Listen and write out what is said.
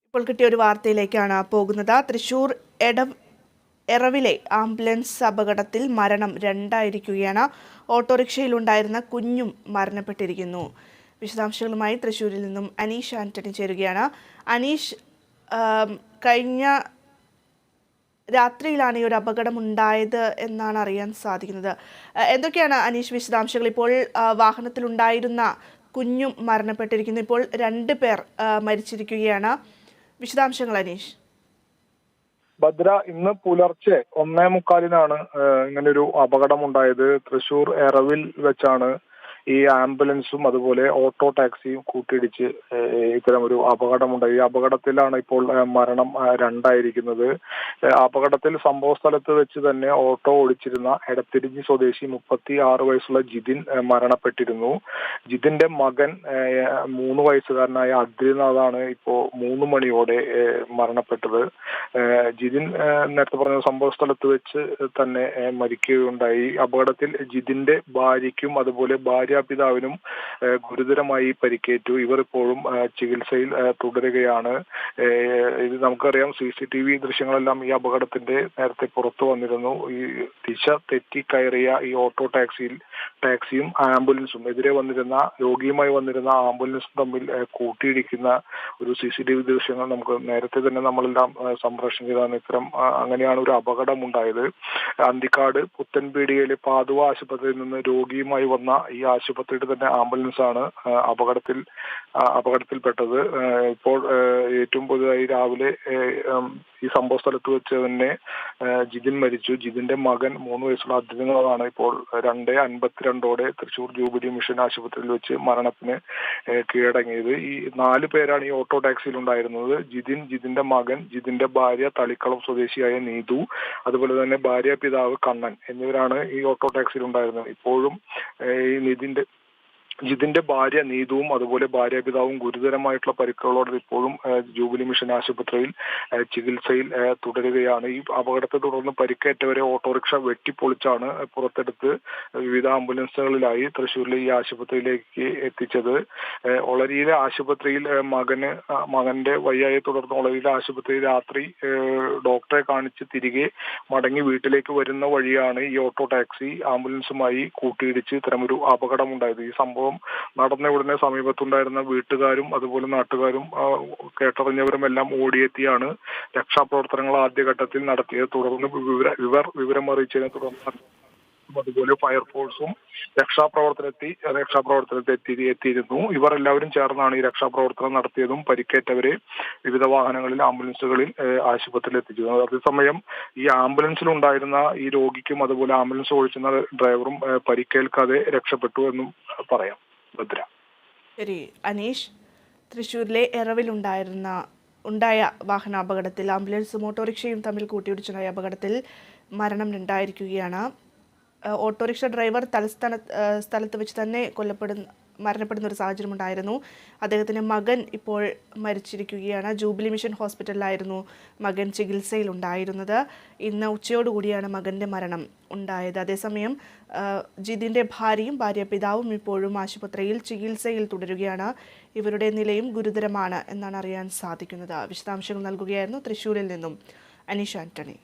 ഇപ്പോൾ കിട്ടിയ ഒരു വാർത്തയിലേക്കാണ് പോകുന്നത്. തൃശൂർ എറവിലെ ആംബുലൻസ് അപകടത്തിൽ മരണം രണ്ടായിരിക്കുകയാണ്. ഓട്ടോറിക്ഷയിലുണ്ടായിരുന്ന കുഞ്ഞും മരണപ്പെട്ടിരിക്കുന്നു. വിശദാംശങ്ങളുമായി തൃശൂരിൽ നിന്നും അനീഷ് ആന്റണി ചേരുകയാണ്. അനീഷ്, കഴിഞ്ഞ രാത്രിയിലാണ് ഈ ഒരു അപകടം ഉണ്ടായത് എന്നാണ് അറിയാൻ സാധിക്കുന്നത്. എന്തൊക്കെയാണ് അനീഷ് വിശദാംശങ്ങൾ? ഇപ്പോൾ വാഹനത്തിലുണ്ടായിരുന്ന കുഞ്ഞും മരണപ്പെട്ടിരിക്കുന്നു. ഇപ്പോൾ 2 പേർ മരിച്ചിരിക്കുകയാണ്. വിശദാംശങ്ങൾ അനീഷ്. ഭദ്ര, ഇന്ന് പുലർച്ചെ 1:45 ഇങ്ങനൊരു അപകടമുണ്ടായത്. തൃശൂർ എറവിൽ വെച്ചാണ് ഈ ആംബുലൻസും അതുപോലെ ഓട്ടോ ടാക്സിയും കൂട്ടിയിടിച്ച് ഇത്തരം ഒരു അപകടമുണ്ടായി. ഈ അപകടത്തിലാണ് ഇപ്പോൾ മരണം രണ്ടായിരിക്കുന്നത്. അപകടത്തിൽ സംഭവ സ്ഥലത്ത് വെച്ച് തന്നെ ഓട്ടോ ഓടിച്ചിരുന്ന എടത്തിരിഞ്ഞി സ്വദേശി 36 വയസ്സുള്ള ജിതിൻ മരണപ്പെട്ടിരുന്നു. ജിതിന്റെ മകൻ 3 വയസ്സുകാരനായ അദ്രിനാഥാണ് ഇപ്പോ 3 മണിയോടെ മരണപ്പെട്ടത്. ജിതിൻ നേരത്തെ പറഞ്ഞ സംഭവ സ്ഥലത്ത് വെച്ച് തന്നെ മരിക്കുകയുണ്ടായി. അപകടത്തിൽ ജിതിന്റെ ഭാര്യയ്ക്കും അതുപോലെ ഭാര്യാപിതാവിനും ഗുരുതരമായി പരിക്കേറ്റു. ഇവർ ഇപ്പോഴും ചികിത്സയിൽ തുടരുകയാണ്. ഇത് നമുക്കറിയാം, CCTV ദൃശ്യങ്ങളെല്ലാം ഈ അപകടത്തിന്റെ നേരത്തെ പുറത്തു വന്നിരുന്നു. ഈ ദിശ തെറ്റി കയറിയ ഈ ഓട്ടോ ടാക്സിയും ആംബുലൻസും, എതിരെ വന്നിരുന്ന രോഗിയുമായി വന്നിരുന്ന ആംബുലൻസും തമ്മിൽ കൂട്ടിയിടിക്കുന്ന ഒരു CCTV ദൃശ്യങ്ങൾ നമുക്ക് നേരത്തെ തന്നെ നമ്മളെല്ലാം സംപ്രേഷണം ചെയ്താണ്. അങ്ങനെയാണ് ഒരു അപകടം ഉണ്ടായത്. അന്തിക്കാട് പുത്തൻപീടികയിലെ പാതുവ ആശുപത്രിയിൽ നിന്ന് രോഗിയുമായി വന്ന ഈ ആശുപത്രിയുടെ തന്നെ ആംബുലൻസ് ആണ് അപകടത്തിൽപ്പെട്ടത്. ഇപ്പോൾ ഏറ്റവും പുതുതായി രാവിലെ ഈ സംഭവ സ്ഥലത്ത് വെച്ച് തന്നെ ജിതിൻ മരിച്ചു. ജിതിന്റെ മകൻ 3 വയസ്സുള്ള അദ്രിനാഥാണ് ഇപ്പോൾ 2:52 തൃശൂർ ജൂബിലി മിഷൻ ആശുപത്രിയിൽ വെച്ച് മരണത്തിന് കീഴടങ്ങിയത്. ഈ 4 പേരാണ് ഈ ഓട്ടോ ടാക്സിയിൽ ഉണ്ടായിരുന്നത്. ജിതിന്റെ മകൻ, ജിതിന്റെ ഭാര്യ തളിക്കളം സ്വദേശിയായ നീതു, അതുപോലെ തന്നെ ഭാര്യ പിതാവ് കണ്ണൻ എന്നിവരാണ് ഈ ഓട്ടോ ടാക്സിയിൽ ഉണ്ടായിരുന്നത്. ഇപ്പോഴും ഈ ജിതിന്റെ ഭാര്യ നീതുവും അതുപോലെ ഭാര്യാപിതാവും ഗുരുതരമായിട്ടുള്ള പരിക്കുകളോടെ ഇപ്പോഴും ജൂബിലി മിഷൻ ആശുപത്രിയിൽ ചികിത്സയിൽ തുടരുകയാണ്. ഈ അപകടത്തെ തുടർന്ന് പരിക്കേറ്റവരെ ഓട്ടോറിക്ഷ വെട്ടിപ്പൊളിച്ചാണ് പുറത്തെടുത്ത് വിവിധ ആംബുലൻസുകളിലായി തൃശ്ശൂരിലെ ഈ ആശുപത്രിയിലേക്ക് എത്തിച്ചത്. ഒളരിയിലെ ആശുപത്രിയിൽ മകന്റെ വയ്യായെ തുടർന്ന് ഒളരിയിലെ ആശുപത്രിയിൽ രാത്രി ഡോക്ടറെ കാണിച്ച് തിരികെ മടങ്ങി വീട്ടിലേക്ക് വരുന്ന വഴിയാണ് ഈ ഓട്ടോ ടാക്സി ആംബുലൻസുമായി കൂട്ടിയിടിച്ച് ഇത്തരമൊരു അപകടമുണ്ടായത്. ഈ സംഭവം നടന്ന ഉടനെ സമീപത്തുണ്ടായിരുന്ന വീട്ടുകാരും അതുപോലെ നാട്ടുകാരും കേട്ടറിഞ്ഞവരും എല്ലാം ഓടിയെത്തിയാണ് രക്ഷാപ്രവർത്തനങ്ങൾ ആദ്യഘട്ടത്തിൽ നടത്തിയത്. തുടർന്ന് വിവരം അറിയിച്ചതിനെ തുടർന്ന് അതുപോലെ ഫയർഫോഴ്സും രക്ഷാപ്രവർത്തനത്തിൽ എത്തിയിരുന്നു. ഇവർ എല്ലാവരും ചേർന്നാണ് ഈ രക്ഷാപ്രവർത്തനം നടത്തിയതും പരിക്കേറ്റവരെ വിവിധ വാഹനങ്ങളിൽ, ആംബുലൻസുകളിൽ ആശുപത്രിയിൽ എത്തിച്ചത്. അതേസമയം ഈ ആംബുലൻസിൽ ഉണ്ടായിരുന്ന ഈ രോഗിക്കും അതുപോലെ ആംബുലൻസ് ഓടിച്ചിരുന്ന ഡ്രൈവറും പരിക്കേൽക്കാതെ രക്ഷപ്പെട്ടു എന്നും പറയാം. ഭദ്ര. ശരി അനീഷ്, തൃശ്ശൂരിലെ ഉണ്ടായ വാഹനാപകടത്തിൽ ആംബുലൻസും ഓട്ടോറിക്ഷയും തമ്മിൽ കൂട്ടിയിടിച്ചുണ്ടായ അപകടത്തിൽ മരണം രണ്ടായിരിക്കുകയാണ്. ഓട്ടോറിക്ഷ ഡ്രൈവർ സ്ഥലത്ത് വെച്ച് തന്നെ മരണപ്പെടുന്ന ഒരു സാഹചര്യം ഉണ്ടായിരുന്നു. അദ്ദേഹത്തിൻ്റെ മകൻ ഇപ്പോൾ മരിച്ചിരിക്കുകയാണ്. ജൂബിലി മിഷൻ ഹോസ്പിറ്റലിലായിരുന്നു മകൻ ചികിത്സയിലുണ്ടായിരുന്നത്. ഇന്ന് ഉച്ചയോടുകൂടിയാണ് മകൻ്റെ മരണം ഉണ്ടായത്. അതേസമയം ജിതിൻ്റെ ഭാര്യയും ഭാര്യാപിതാവും ഇപ്പോഴും ആശുപത്രിയിൽ ചികിത്സയിൽ തുടരുകയാണ്. ഇവരുടെ നിലയും ഗുരുതരമാണ് എന്നാണ് അറിയാൻ സാധിക്കുന്നത്. വിശദാംശങ്ങൾ നൽകുകയായിരുന്നു തൃശ്ശൂരിൽ നിന്നും അനീഷ് ആന്റണി.